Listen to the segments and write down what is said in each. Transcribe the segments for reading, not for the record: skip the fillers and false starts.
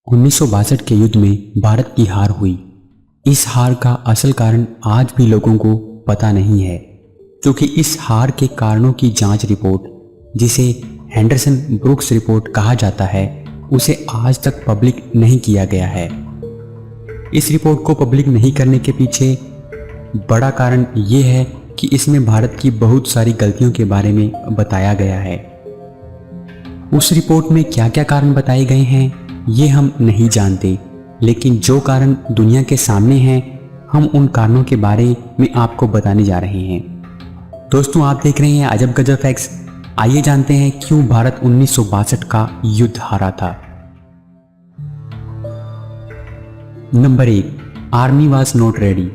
1962 के युद्ध में भारत की हार हुई। इस हार का असल कारण आज भी लोगों को पता नहीं है, क्योंकि इस हार के कारणों की जांच रिपोर्ट, जिसे हेंडरसन ब्रुक्स रिपोर्ट कहा जाता है, उसे आज तक पब्लिक नहीं किया गया है। इस रिपोर्ट को पब्लिक नहीं करने के पीछे बड़ा कारण ये है कि इसमें भारत की बहुत सारी गलतियों के बारे में बताया गया है। उस रिपोर्ट में क्या क्या कारण बताए गए हैं ये हम नहीं जानते, लेकिन जो कारण दुनिया के सामने हैं, हम उन कारणों के बारे में आपको बताने जा रहे हैं। दोस्तों, आप देख रहे हैं अजब गजब फैक्ट्स। आइए जानते हैं क्यों भारत 1962 का युद्ध हारा था। Number 1, army was not ready.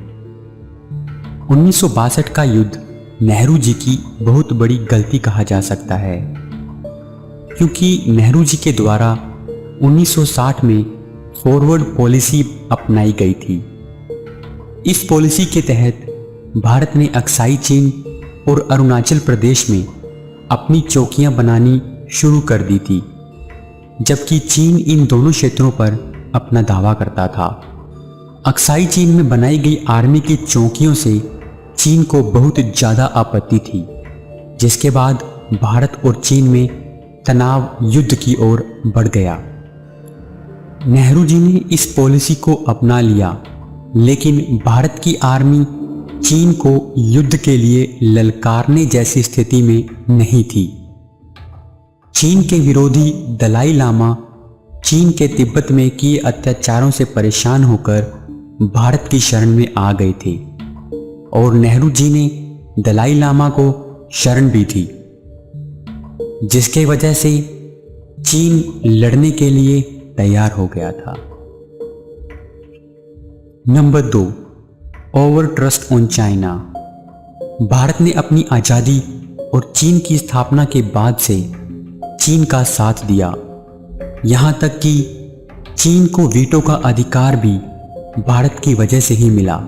1962 का युद्ध नेहरू जी की बहुत बड़ी गलती कहा जा सकता है, क्योंकि नेहरू जी के द्वारा 1960 में फॉरवर्ड पॉलिसी अपनाई गई थी। इस पॉलिसी के तहत भारत ने अक्साई चीन और अरुणाचल प्रदेश में अपनी चौकियां बनानी शुरू कर दी थी, जबकि चीन इन दोनों क्षेत्रों पर अपना दावा करता था। अक्साई चीन में बनाई गई आर्मी की चौकियों से चीन को बहुत ज़्यादा आपत्ति थी, जिसके बाद भारत और चीन में तनाव युद्ध की ओर बढ़ गया। नेहरू जी ने इस पॉलिसी को अपना लिया, लेकिन भारत की आर्मी चीन को युद्ध के लिए ललकारने जैसी स्थिति में नहीं थी। चीन के विरोधी दलाई लामा चीन के तिब्बत में किए अत्याचारों से परेशान होकर भारत की शरण में आ गए थे, और नेहरू जी ने दलाई लामा को शरण भी दी, जिसके वजह से चीन लड़ने के लिए तैयार हो गया था। Number 2, over trust on China. Bharat ने अपनी आज़ादी और चीन की स्थापना के बाद से चीन का साथ दिया, यहां तक कि चीन को वीटो का अधिकार भी भारत की वजह से ही मिला,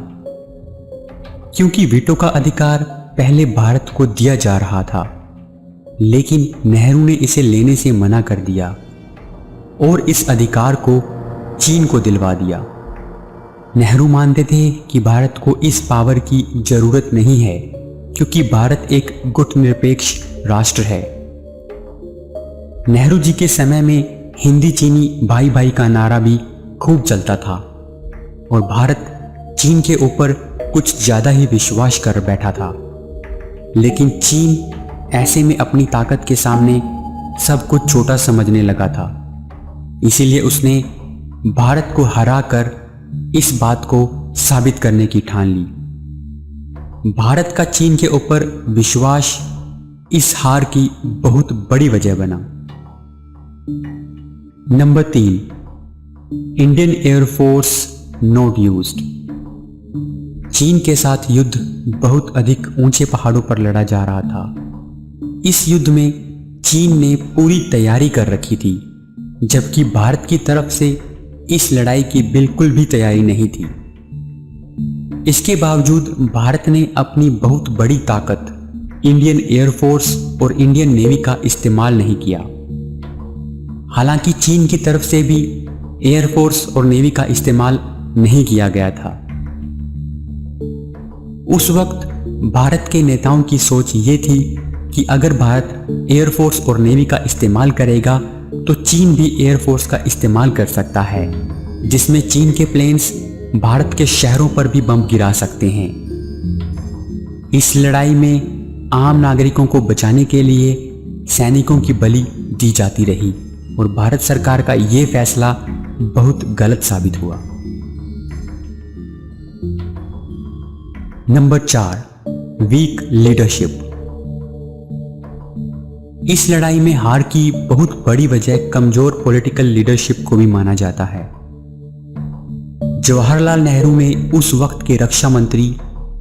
क्योंकि वीटो का अधिकार पहले भारत को दिया जा रहा था, लेकिन नेहरू ने इसे लेने से मना कर दिया और इस अधिकार को चीन को दिलवा दिया। नेहरू मानते थे कि भारत को इस पावर की जरूरत नहीं है, क्योंकि भारत एक गुटनिरपेक्ष राष्ट्र है। नेहरू जी के समय में हिंदी चीनी भाई भाई का नारा भी खूब चलता था, और भारत चीन के ऊपर कुछ ज़्यादा ही विश्वास कर बैठा था। लेकिन चीन ऐसे में अपनी ताकत के सामने सब कुछ छोटा समझने लगा था, इसीलिए उसने भारत को हराकर इस बात को साबित करने की ठान ली। भारत का चीन के ऊपर विश्वास इस हार की बहुत बड़ी वजह बना। Number 3, Indian air force not used. चीन के साथ युद्ध बहुत अधिक ऊंचे पहाड़ों पर लड़ा जा रहा था। इस युद्ध में चीन ने पूरी तैयारी कर रखी थी, जबकि भारत की तरफ से इस लड़ाई की बिल्कुल भी तैयारी नहीं थी। इसके बावजूद भारत ने अपनी बहुत बड़ी ताकत इंडियन एयरफोर्स और इंडियन नेवी का इस्तेमाल नहीं किया। हालांकि चीन की तरफ से भी एयरफोर्स और नेवी का इस्तेमाल नहीं किया गया था। उस वक्त भारत के नेताओं की सोच ये थी कि अगर भारत एयरफोर्स और नेवी का इस्तेमाल करेगा तो चीन भी एयरफोर्स का इस्तेमाल कर सकता है, जिसमें चीन के प्लेन्स भारत के शहरों पर भी बम गिरा सकते हैं। इस लड़ाई में आम नागरिकों को बचाने के लिए सैनिकों की बलि दी जाती रही, और भारत सरकार का यह फैसला बहुत गलत साबित हुआ। Number 4, weak leadership. इस लड़ाई में हार की बहुत बड़ी वजह कमजोर पॉलिटिकल लीडरशिप को भी माना जाता है। जवाहरलाल नेहरू ने उस वक्त के रक्षा मंत्री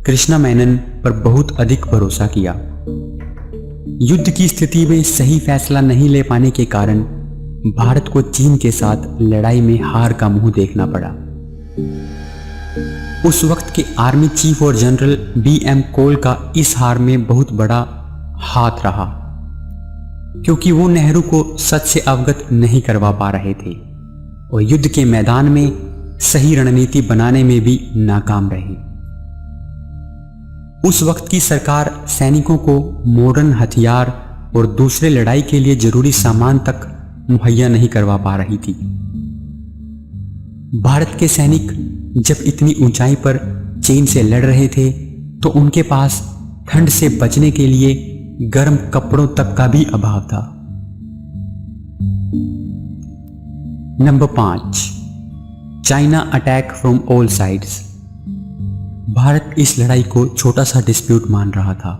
कृष्णा मेनन पर बहुत अधिक भरोसा किया। युद्ध की स्थिति में सही फैसला नहीं ले पाने के कारण भारत को चीन के साथ लड़ाई में हार का मुंह देखना पड़ा। उस वक्त के आर्मी चीफ और जनरल BM कोल का इस हार में बहुत बड़ा हाथ रहा, क्योंकि वो नेहरू को सच से अवगत नहीं करवा पा रहे थे। और युद्ध के मैदान में सही रणनीति बनाने में भी नाकाम रहे। उस वक्त की सरकार सैनिकों को मॉडर्न हथियार और दूसरे लड़ाई के लिए जरूरी सामान तक मुहैया नहीं करवा पा रही थी। भारत के सैनिक जब इतनी ऊंचाई पर चीन से लड़ रहे थे तो उनके पास ठंड से बचने के लिए गर्म कपड़ों तक का भी अभाव था। Number 5, China attack from all sides. Bharat इस लड़ाई को छोटा सा डिस्प्यूट मान रहा था,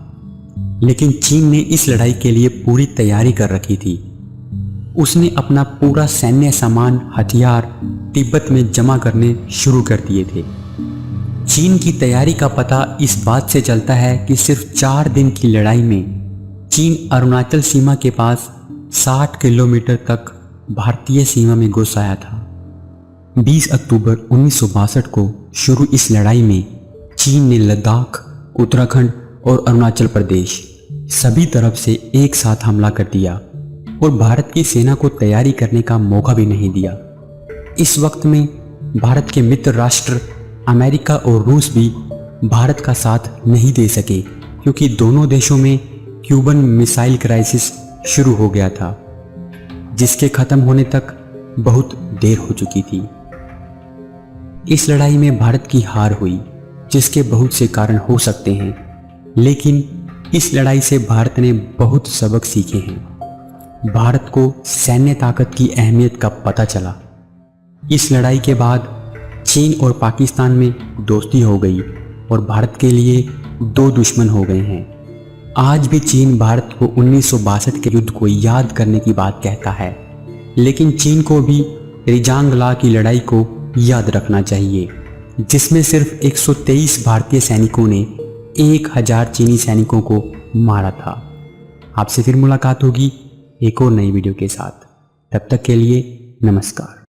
लेकिन चीन ने इस लड़ाई के लिए पूरी तैयारी कर रखी थी। उसने अपना पूरा सैन्य सामान, हथियार तिब्बत में जमा करने शुरू कर दिए थे। चीन की तैयारी का पता इस बात से चलता है कि सिर्फ 4 दिन की लड़ाई में चीन अरुणाचल सीमा के पास 60 किलोमीटर तक भारतीय सीमा में घुस आया था। 20 अक्टूबर 1962 को शुरू इस लड़ाई में चीन ने लद्दाख, उत्तराखंड और अरुणाचल प्रदेश सभी तरफ से एक साथ हमला कर दिया और भारत की सेना को तैयारी करने का मौका भी नहीं दिया। इस वक्त में भारत के मित्र राष्ट्र अमेरिका और रूस भी भारत का साथ नहीं दे सके, क्योंकि दोनों देशों में क्यूबन मिसाइल क्राइसिस शुरू हो गया था, जिसके खत्म होने तक बहुत देर हो चुकी थी। इस लड़ाई में भारत की हार हुई, जिसके बहुत से कारण हो सकते हैं, लेकिन इस लड़ाई से भारत ने बहुत सबक सीखे हैं। भारत को सैन्य ताकत की अहमियत का पता चला। इस लड़ाई के बाद चीन और पाकिस्तान में दोस्ती हो गई और भारत के लिए 2 दुश्मन हो गए हैं। आज भी चीन भारत को 1962 के युद्ध को याद करने की बात कहता है, लेकिन चीन को भी रिजांगला की लड़ाई को याद रखना चाहिए, जिसमें सिर्फ 123 भारतीय सैनिकों ने 1000 चीनी सैनिकों को मारा था। आपसे फिर मुलाकात होगी एक और नई वीडियो के साथ। तब तक के लिए नमस्कार।